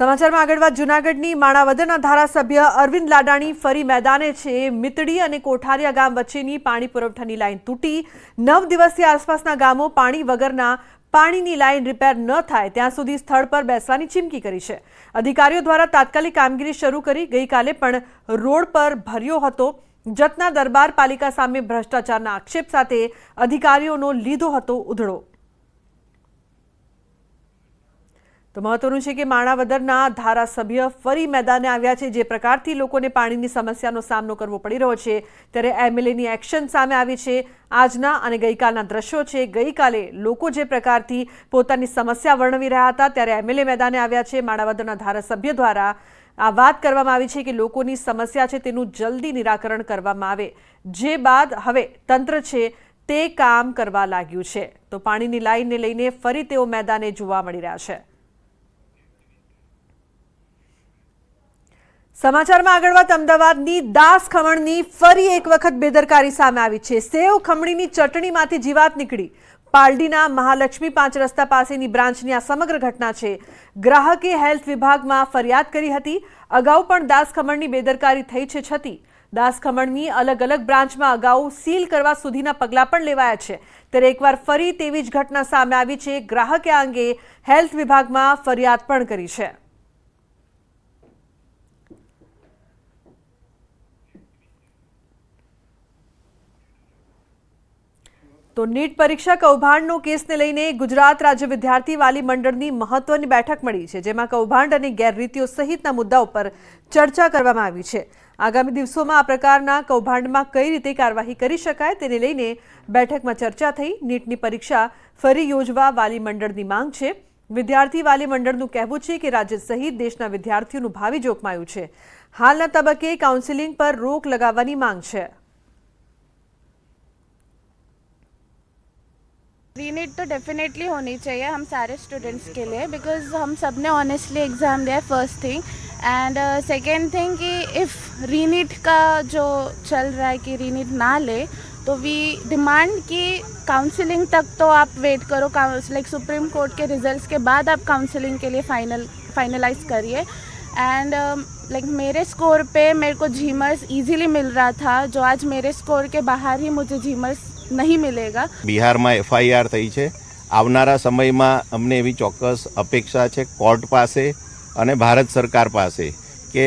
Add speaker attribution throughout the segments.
Speaker 1: સમાચારમાં આગળ વાત જૂનાગઢની માણાવદરના ધારાસભ્ય અરવિંદ લાડાણી ફરી મેદાને છે। મિતડી અને કોઠારિયા ગામ વચ્ચેની પાણી પુરવઠાની લાઈન તૂટી 9 દિવસથી આસપાસના ગામો પાણી વગરના પાણીની લાઈન રિપેર ન થાય ત્યાં સુધી સ્થળ પર બેસવાની ચીમકી કરી છે। અધિકારીઓ દ્વારા તાત્કાલિક કામગીરી શરૂ કરી ગઈકાલે પણ રોડ પર ભર્યો હતો। જતના દરબાર પાલિકા સામે ભ્રષ્ટાચારના આક્ષેપ સાથે અધિકારીઓનો લીધો હતો ઉધડો। तो महत्वનું છે કે માણાવદરના ધારાસભ્ય ફરી મેદાને આવ્યા છે। જે પ્રકારથી લોકોને પાણીની સમસ્યાનો સામનો કરવો પડી રહ્યો છે ત્યારે એમએલએની એક્શન સામે આવી છે। આજના અને ગઈકાલના દ્રશ્યો છે। ગઈકાલે લોકો જે પ્રકારથી પોતાની સમસ્યા વર્ણવી રહ્યા હતા ત્યારે એમએલએ મેદાને આવ્યા છે। માણાવદરના ધારાસભ્ય દ્વારા આ વાત કરવામાં આવી છે કે લોકોની સમસ્યા છે તેનું જલ્દી નિરાકરણ કરવામાં આવે। જે બાદ હવે તંત્ર છે તે કામ કરવા લાગ્યું છે। તો પાણીની લાઈનને લઈને ફરી તેઓ મેદાને જોવા મળી રહ્યા છે। સમાચારમાં આગળ વાત અમદાવાદની દાસ ખમણની ફરી એક વખત બેદરકારી સામે આવી છે। સેવ ખમણીની ચટણીમાંથી જીવાત નીકળી। પાલડીના મહાલક્ષ્મી 5 રસ્તા પાસેની બ્રાન્ચની આ સમગ્ર ઘટના છે। ગ્રાહકે હેલ્થ વિભાગમાં ફરિયાદ કરી હતી। અગાઉ પણ દાસ ખમણની બેદરકારી થઈ છે છતી દાસ ખમણની અલગ અલગ બ્રાન્ચમાં અગાઉ સીલ કરવા સુધીના પગલાં પણ લેવાયા છે। ત્યારે એકવાર ફરી તેવી જ ઘટના સામે આવી છે। ગ્રાહકે આ અંગે હેલ્થ વિભાગમાં ફરિયાદ પણ કરી છે। तो नीट परीक्षा कौभांडનો કેસને લઈને ગુજરાત રાજ્ય વિદ્યાર્થી વાલી મંડળની મહત્વની બેઠક મળી છે। જેમાં કૌભાંડ અને ગેરરીતિઓ સહિતના મુદ્દાઓ પર ચર્ચા કરવામાં આવી છે। આગામી દિવસોમાં આ પ્રકારના કૌભાંડમાં કઈ રીતે કાર્યવાહી કરી શકાય તેને લઈને બેઠકમાં ચર્ચા થઈ। નીટની પરીક્ષા ફરી યોજવા વાલી મંડળની માંગ છે। વિદ્યાર્થી વાલી મંડળનું કહેવું છે કે રાજ્ય સહિત દેશના વિદ્યાર્થીઓનું ભાવિ જોખમાયું છે। હાલના તબક્કે કાઉન્સેલિંગ પર રોક લગાવવાની માંગ છે।
Speaker 2: रीनीट तो डेफिनेटली होनी चाहिए हम सारे स्टूडेंट्स के लिए बिकॉज हम सब ने ऑनेस्टली एग्ज़ाम दिया first thing and second thing कि इफ़ रीनीट का जो चल रहा है कि रीनीट ना ले तो वी डिमांड कि काउंसलिंग तक तो आप वेट करो। लाइक सुप्रीम कोर्ट के रिजल्ट्स के बाद आप काउंसलिंग के लिए फाइनलाइज करिए। एंड लाइक मेरे स्कोर पे मेरे को झीमर्स इजीली मिल रहा था जो आज मेरे स्कोर के बाहर ही मुझे झीमर्स नहीं मिलेगा।
Speaker 3: बिहार में एफआईआर थई छे। आवनारा समय में अमने एवी चौक्कस अपेक्षा है कोर्ट पासे अने भारत सरकार पासे के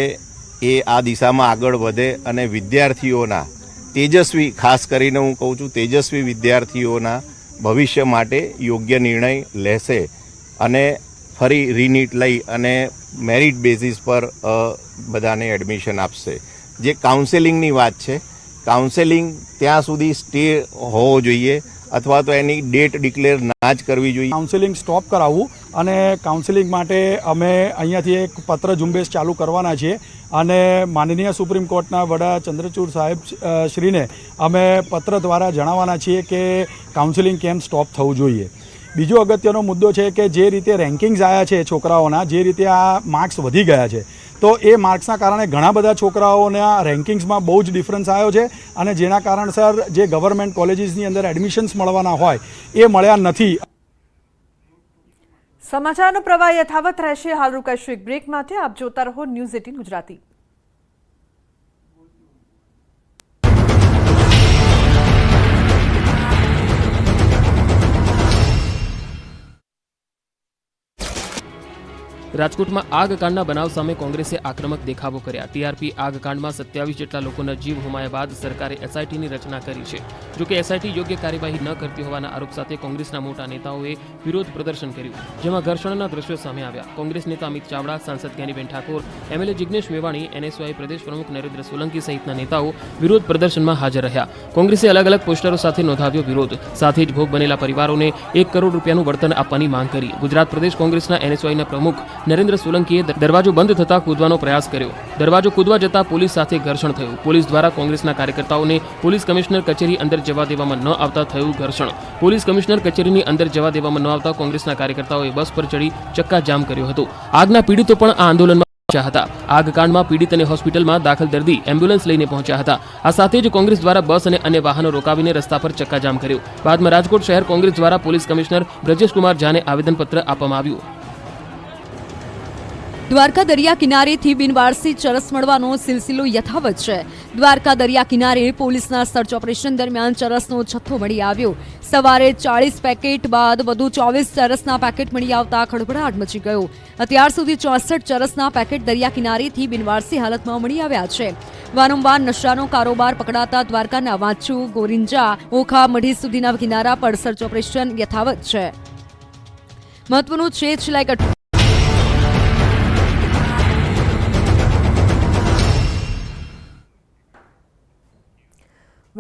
Speaker 3: ए आ दिशा में आगळ वधे अने विद्यार्थीओना तेजस्वी खास करीने हूँ कहूँ छूँ तेजस्वी विद्यार्थीओना भविष्य माटे योग्य निर्णय लेशे अने फरी रीनीट लई अने मेरिट बेसिस पर बधाने एडमिशन आपशे। जे काउंसेलिंगनी वात छे काउंसेलिंग ત્યાં સુધી સ્ટે હોવો જોઈએ અથવા તો એની ડેટ ડિક્લેર ના જ કરવી જોઈએ।
Speaker 4: કાઉન્સેલિંગ સ્ટોપ કરાવવું અને કાઉન્સેલિંગ માટે અમે અહીંયાથી એક પત્ર ઝુંબેશ ચાલુ કરવાના છીએ અને માનનીય સુપ્રીમ કોર્ટના વડા ચંદ્રચૂડ સાહેબ શ્રીને અમે પત્ર દ્વારા જણાવવાના છીએ કે કાઉન્સેલિંગ કેમ સ્ટોપ થવું જોઈએ। બીજો અગત્યનો મુદ્દો છે કે જે રીતે રેન્કિંગ્સ આવ્યા છે છોકરાઓના જે રીતે આ માર્ક્સ વધી ગયા છે તો એ માર્ક્સના કારણે ઘણા બધા છોકરાઓના રેન્કિંગ્સમાં બહુ જ ડિફરન્સ આવ્યો છે અને જેના કારણસર જે ગવર્મેન્ટ કોલેજીસની અંદર એડમિશન્સ મળવાના હોય એ મળ્યા નથી।
Speaker 1: સમાચારનો પ્રવાહ યથાવત રહેશે। હાલ રોકાઈશું એક બ્રેક માટે। આપ જોતા રહો ન્યૂઝ 18 ગુજરાતી।
Speaker 5: રાજકોટમાં આગકાંડના બનાવ સામે કોંગ્રેસે આક્રમક દેખાવો કર્યા। ટીઆરપી આગકાંડમાં 27 જેટલા લોકોના જીવ ગુમાયા બાદ સરકારે એસઆઈટીની રચના કરી છે। જોકે એસઆઈટી યોગ્ય કાર્યવાહી ન કરતી હોવાના આરોપ સાથે કોંગ્રેસના મોટા નેતાઓએ વિરોધ પ્રદર્શન કર્યું જેમાં ઘર્ષણના દ્રશ્યો સામે આવ્યા। કોંગ્રેસ નેતા અમિત ચાવડા, સાંસદ જ્ઞાનીબેન ઠાકોર, એમએલએ જિગ્નેશ મેવાણી, એનએસયુઆઈ પ્રદેશ પ્રમુખ નરેન્દ્ર સોલંકી સહિતના નેતાઓ વિરોધ પ્રદર્શનમાં હાજર રહ્યા। કોંગ્રેસે અલગ અલગ પોસ્ટરો સાથે નોંધાવ્યો વિરોધ। સાથે જ ભોગ બનેલા પરિવારોને 1 કરોડ રૂપિયાનું વળતર આપવાની માંગ કરી। ગુજરાત પ્રદેશ કોંગ્રેસના એનએસયુઆઈના પ્રમુખ નરેન્દ્ર સોલંકીએ દરવાજો બંધ થતા કૂદવાનો પ્રયાસ કર્યો। દરવાજો કૂદવા જતા પોલીસ સાથે ઘર્ષણ થયું। પોલીસ દ્વારા કોંગ્રેસના કાર્યકર્તાઓને પોલીસ કમિશનર કચેરી અંદર જવા દેવામાં ન આવતા થયું ઘર્ષણ। પોલીસ કમિશનર કચેરીની અંદર જવા દેવામાં ન આવતા કોંગ્રેસના કાર્યકર્તાઓએ બસ પર ચડી ચક્કાજામ કર્યો હતો। આગના પીડિતો પણ આ આંદોલનમાં પહોંચ્યા હતા। આગકાંડમાં પીડિત અને હોસ્પિટલમાં દાખલ દર્દી એમ્બ્યુલન્સ લઈને પહોંચ્યા હતા। આ સાથે જ કોંગ્રેસ દ્વારા બસ અને અન્ય વાહનો રોકાવીને રસ્તા પર ચક્કાજામ કર્યો। બાદમાં રાજકોટ શહેર કોંગ્રેસ દ્વારા પોલીસ કમિશનર બ્રજેશ કુમાર ઝાને આવેદનપત્ર આપવામાં આવ્યું।
Speaker 6: દ્વારકા દરિયા કિનારેથી બિનવારસી ચરસ મળવાનો સિલસિલો યથાવત છે. દ્વારકા દરિયા કિનારે પોલીસના સર્ચ ઓપરેશન દરમિયાન ચરસનો જથ્થો મળી આવ્યો. સવારે 40 પેકેટ બાદ વધુ 24 ચરસના પેકેટ મળી આવતા ખળભળાટ મચી ગયો. અત્યાર સુધી 64 ચરસના પેકેટ દરિયા કિનારેથી બિનવારસી હાલતમાં મળી આવ્યા છે. વારંવાર નશાનો કારોબાર પકડાતા દ્વારકાના વાંચુ, ગોરિંજા, ઓખા, મઢી સુધીના કિનારા પર સર્ચ ઓપરેશન યથાવત છે. મહત્વનું છે છેલ્લા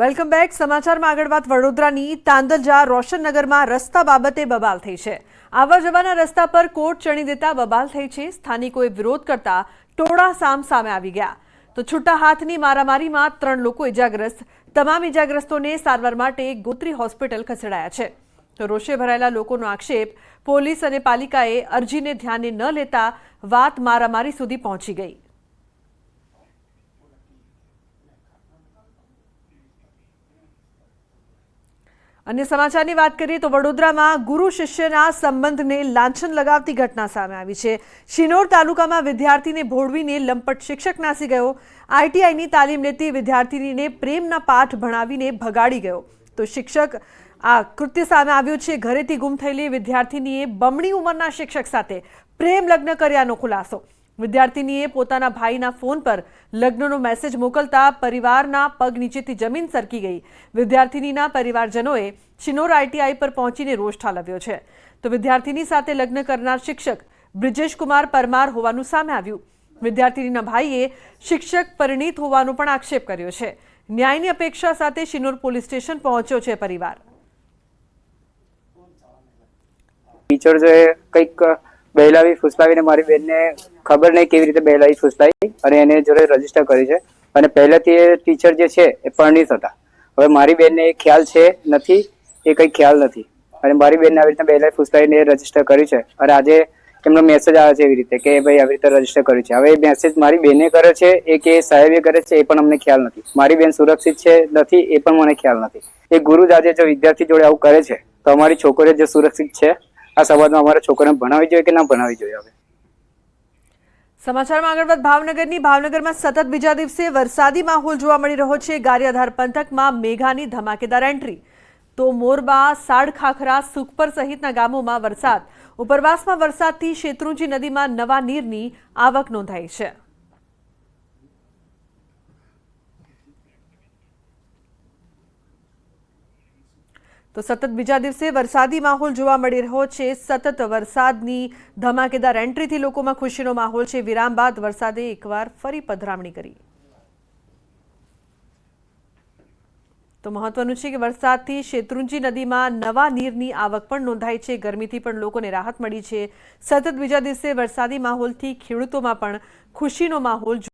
Speaker 1: વેલકમ બેક. સમાચારમાં આગળ વાત વડોદરાની તાંદલજા રોશનનગરમાં રસ્તા બાબતે બબાલ થઈ છે. આવવા જવાના રસ્તા પર કોટ ચણી દેતા બબાલ થઈ છે. સ્થાનિકોએ વિરોધ કરતા ટોળા સામે આવી ગયા. તો છૂટા હાથની મારામારીમાં 3 લોકો ઇજાગ્રસ્ત. તમામ ઇજાગ્રસ્તોને સારવાર માટે ગોત્રી હોસ્પિટલ ખસેડાયા છે. તો રોષે ભરાયેલા લોકોનો આક્ષેપ, પોલીસ અને પાલિકાએ અરજીને ધ્યાને ન લેતા વાત મારામારી સુધી પહોંચી ગઈ. અન્ય સમાચારની વાત કરીએ તો વડોદરામાં ગુરુ શિષ્યના સંબંધને લાંછન લગાવતી ઘટના સામે આવી છે. શિનોર તાલુકામાં વિદ્યાર્થીને ભોળવીને લંપટ શિક્ષક નાસી ગયો. આઈટીઆઈની તાલીમ લેતી વિદ્યાર્થીનીને પ્રેમના પાઠ ભણાવીને ભગાડી ગયો. તો શિક્ષક આ કૃત્ય સામે આવ્યું છે. ઘરેથી ગુમ થયેલી વિદ્યાર્થીનીએ બમણી ઉંમરના શિક્ષક સાથે પ્રેમ લગ્ન કર્યાનો ખુલાસો. વિદ્યાર્થીનીએ પોતાના ભાઈના ફોન પર લગ્નનો મેસેજ મોકલતા પરિવારના પગ નીચેથી જમીન સરકી ગઈ. વિદ્યાર્થીનીના પરિવારજનોએ શિનોર આઈટીઆઈ પર પહોંચીને રોષ ઠાલવ્યો છે. તો વિદ્યાર્થીની સાથે લગ્ન કરનાર શિક્ષક બ્રિજેશ કુમાર પરમાર હોવાનું સામે આવ્યું. વિદ્યાર્થીનીના ભાઈએ શિક્ષક પરિણીત હોવાનો પણ આક્ષેપ કર્યો છે. ન્યાયની અપેક્ષા સાથે શિનોર પોલીસ સ્ટેશન પહોંચ્યો છે પરિવાર.
Speaker 7: ટીચર જે કંઈક બહેલાવી ફૂસલાવીને મારી બેનને ખબર નહીં કેવી રીતે બહેલાવી ફૂસલાવી અને એને જોડે રજીસ્ટર કરી છે. અને પહેલેથી એ ટીચર જે છે એ પરિણીત હતા. હવે મારી બેનને એ ખ્યાલ છે નથી, એ કંઈ ખ્યાલ નથી અને મારી બેનને આવી રીતે બહેલાવી ફૂસલાવીને એ રજીસ્ટર કર્યું છે. અને આજે એમનો મેસેજ આવે છે એવી રીતે કે ભાઈ આવી રીતે રજીસ્ટર કર્યું છે. હવે એ મેસેજ મારી બેને કરે છે એ કે સાહેબે કરે છે એ પણ અમને ખ્યાલ નથી. મારી બેન સુરક્ષિત છે નથી એ પણ મને ખ્યાલ નથી. એ ગુરુ જ આજે જો વિદ્યાર્થી જોડે આવું કરે છે તો અમારી છોકરીઓ જે સુરક્ષિત છે આ સમાજમાં અમારા છોકરાને ભણાવવી જોઈએ કે ના ભણાવવી જોઈએ. હવે
Speaker 1: સમાચારમાં આગળ વાત ભાવનગરમાં સતત બીજા દિવસે વરસાદી માહોલ જોવા મળી રહ્યો છે. ગારિયાધાર પંથકમાં મેઘાની ધમાકેદાર એન્ટ્રી. તો મોરબા, સાડખાખરા, સુખપર સહિતના ગામોમાં વરસાદ. ઉપરવાસમાં વરસાદથી શેત્રુંજી નદીમાં નવા નીરની આવક નોંધાઈ છે. તો સતત બીજા દિવસે વરસાદી માહોલ જોવા મળી રહ્યો છે. સતત વરસાદની ધમાકેદાર એન્ટ્રીથી લોકોમાં ખુશીનો માહોલ છે. વિરામ બાદ વરસાદે એકવાર ફરી પધરામણી કરી. તો મહત્વનું છે કે વરસાદથી શેત્રુંજી નદીમાં નવા નીરની આવક પણ નોંધાઈ છે. ગરમીથી પણ લોકોને રાહત મળી છે. સતત બીજા દિવસે વરસાદી માહોલથી ખેડૂતોમાં પણ ખુશીનો માહોલ